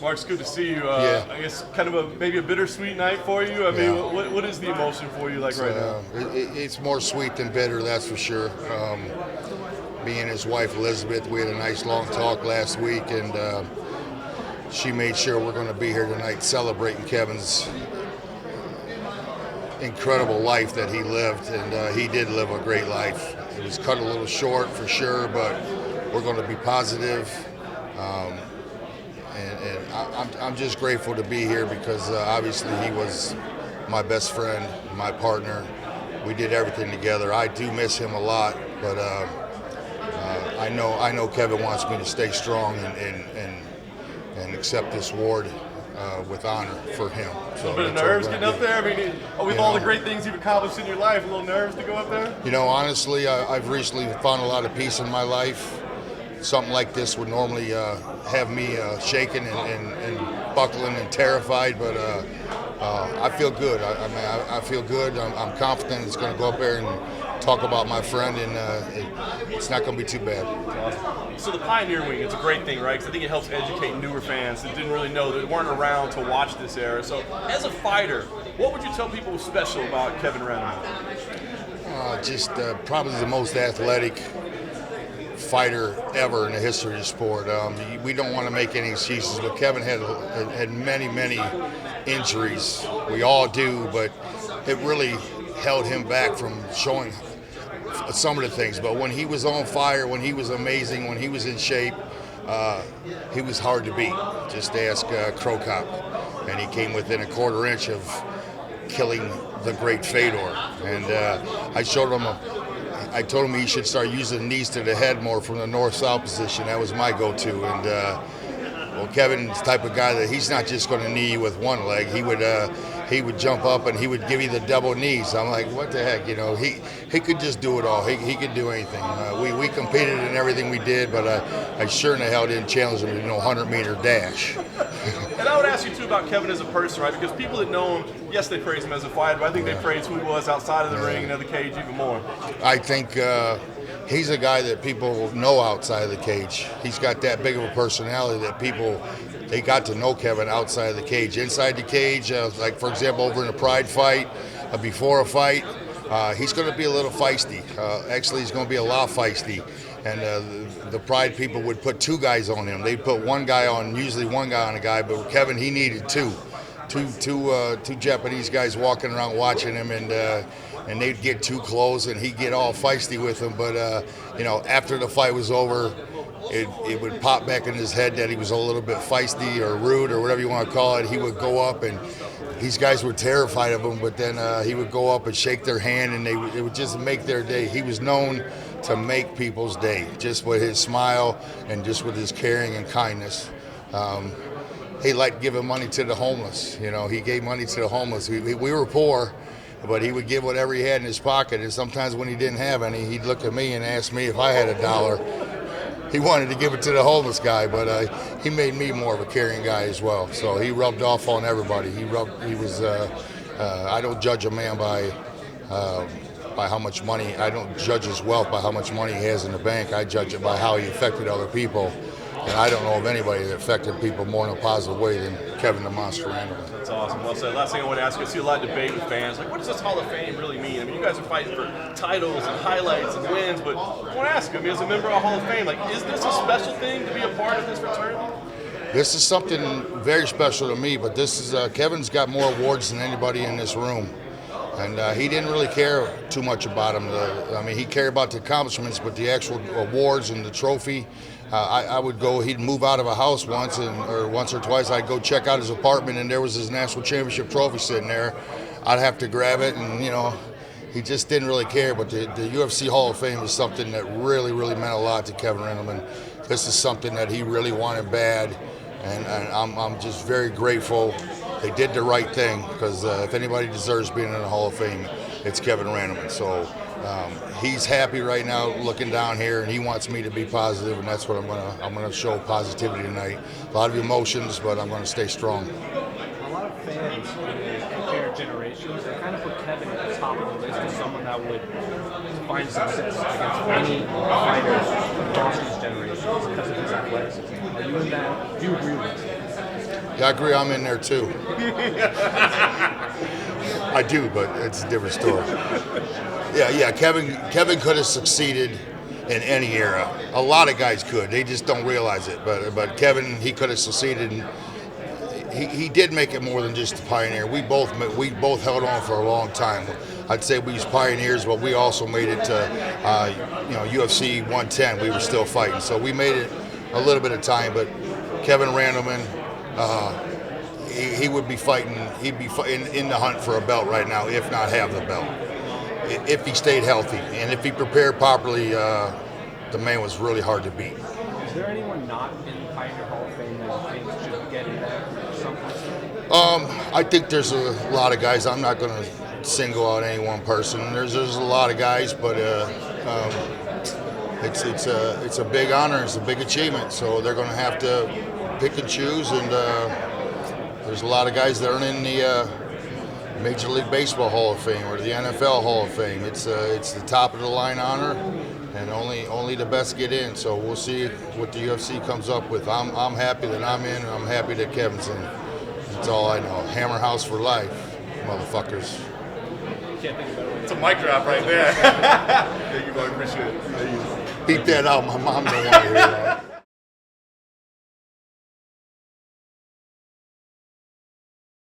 Mark, it's good to see you. I guess kind of maybe a bittersweet night for you. I mean, what is the emotion for you like right now? It's more sweet than bitter, that's for sure. Me and his wife Elizabeth, we had a nice long talk last week, and she made sure we're going to be here tonight celebrating Kevin's incredible life that he lived, and he did live a great life. It was cut a little short for sure, but we're going to be positive. And I'm just grateful to be here because obviously he was my best friend, my partner. We did everything together. I do miss him a lot, but I know Kevin wants me to stay strong and accept this award with honor for him. So a bit of nerves getting up there? I mean, with all the great things you've accomplished in your life, a little nerves to go up there? You know, honestly, I've recently found a lot of peace in my life. Something like this would normally have me shaking and buckling and terrified, but I feel good. I feel good. I'm confident it's going to go up there and talk about my friend, and it's not going to be too bad. Awesome. So the Pioneer Wing, it's a great thing, right? Because I think it helps educate newer fans that didn't really know, that weren't around to watch this era. So as a fighter, what would you tell people was special about Kevin Randleman? Just probably the most athletic fighter ever in the history of the sport. We don't want to make any excuses, but Kevin had many injuries. We all do, but it really held him back from showing some of the things. But when he was on fire, when he was amazing, when he was in shape, he was hard to beat. Just ask Crow Cop, and he came within a quarter inch of killing the great Fedor. And I told him he should start using knees to the head more from the north-south position. That was my go-to. And well, Kevin's the type of guy that he's not just going to knee you with one leg. He would jump up and he would give you the double knees. I'm like, what the heck? You know, he could just do it all. He could do anything. We competed in everything we did, but I sure in the hell didn't challenge him to 100-meter dash. And I would ask you too about Kevin as a person, right? Because people that know him, yes, they praise him as a fighter, but I think they praise who he was outside of the ring and of the cage even more. I think he's a guy that people know outside of the cage. He's got that big of a personality that they got to know Kevin outside of the cage. Inside the cage, like for example, over in a Pride fight, before a fight, he's going to be a little feisty. Actually, he's going to be a lot feisty. And the Pride people would put two guys on him. They'd put usually one guy on a guy, but Kevin, he needed two Japanese guys walking around watching him, and they'd get too close, and he'd get all feisty with them. But after the fight was over, it would pop back in his head that he was a little bit feisty or rude or whatever you want to call it. He would go up, and these guys were terrified of him, but then he would go up and shake their hand, and it would just make their day. He was known to make people's day, just with his smile and just with his caring and kindness. He liked giving money to the homeless. He gave money to the homeless. We were poor, but he would give whatever he had in his pocket, and sometimes when he didn't have any, he'd look at me and ask me if I had $1. He wanted to give it to the homeless guy, but he made me more of a caring guy as well. So he rubbed off on everybody. I don't judge a man by how much money. I don't judge his wealth by how much money he has in the bank. I judge it by how he affected other people. And I don't know of anybody that affected people more in a positive way than Kevin the Monster Randleman. That's awesome. Well said. Last thing I want to ask you, I see a lot of debate with fans. Like, what does this Hall of Fame really mean? I mean, you guys are fighting for titles and highlights and wins, but I want to ask you, as a member of Hall of Fame, is this a special thing to be a part of this fraternity? This is something very special to me, but this is Kevin's got more awards than anybody in this room. And he didn't really care too much about them. He cared about the accomplishments, but the actual awards and the trophy, I would go, he'd move out of a house once or twice, I'd go check out his apartment, and there was his national championship trophy sitting there. I'd have to grab it, and he just didn't really care. But the UFC Hall of Fame is something that really meant a lot to Kevin Randleman. This is something that he really wanted bad, and I'm just very grateful. They did the right thing, because if anybody deserves being in the Hall of Fame, it's Kevin Randleman. So he's happy right now looking down here, and he wants me to be positive, and that's what I'm gonna show positivity tonight. A lot of emotions, but I'm gonna stay strong. A lot of fans in their generations, they kind of put Kevin at the top of the list as someone that would find success against any fighters across his generation. because of his athleticism. Are you in that? Do you agree with that? Yeah, I agree. I'm in there too. I do, but it's a different story. Yeah. Kevin could have succeeded in any era. A lot of guys could. They just don't realize it. But Kevin, he could have succeeded. And he did make it more than just a pioneer. We both held on for a long time. I'd say we was pioneers, but we also made it to UFC 110. We were still fighting, so we made it a little bit of time. But Kevin Randleman, he would be fighting. He'd be in the hunt for a belt right now, if not have the belt, if he stayed healthy and if he prepared properly. The man was really hard to beat. Is there anyone not in the Pioneer Hall of Fame that you think should get in there at some point? I think there's a lot of guys. I'm not going to single out any one person. There's a lot of guys, but it's a big honor. It's a big achievement. So they're going to have to pick and choose. And there's a lot of guys that aren't in the Major League Baseball Hall of Fame or the NFL Hall of Fame. It's the top of the line honor, and only the best get in. So we'll see what the UFC comes up with. I'm happy that I'm in, and I'm happy that Kevin's in. That's all I know. Hammer House for life, motherfuckers. It's a mic drop right there. Thank you, boy. Appreciate it. Beat that out. My mom don't want to hear that.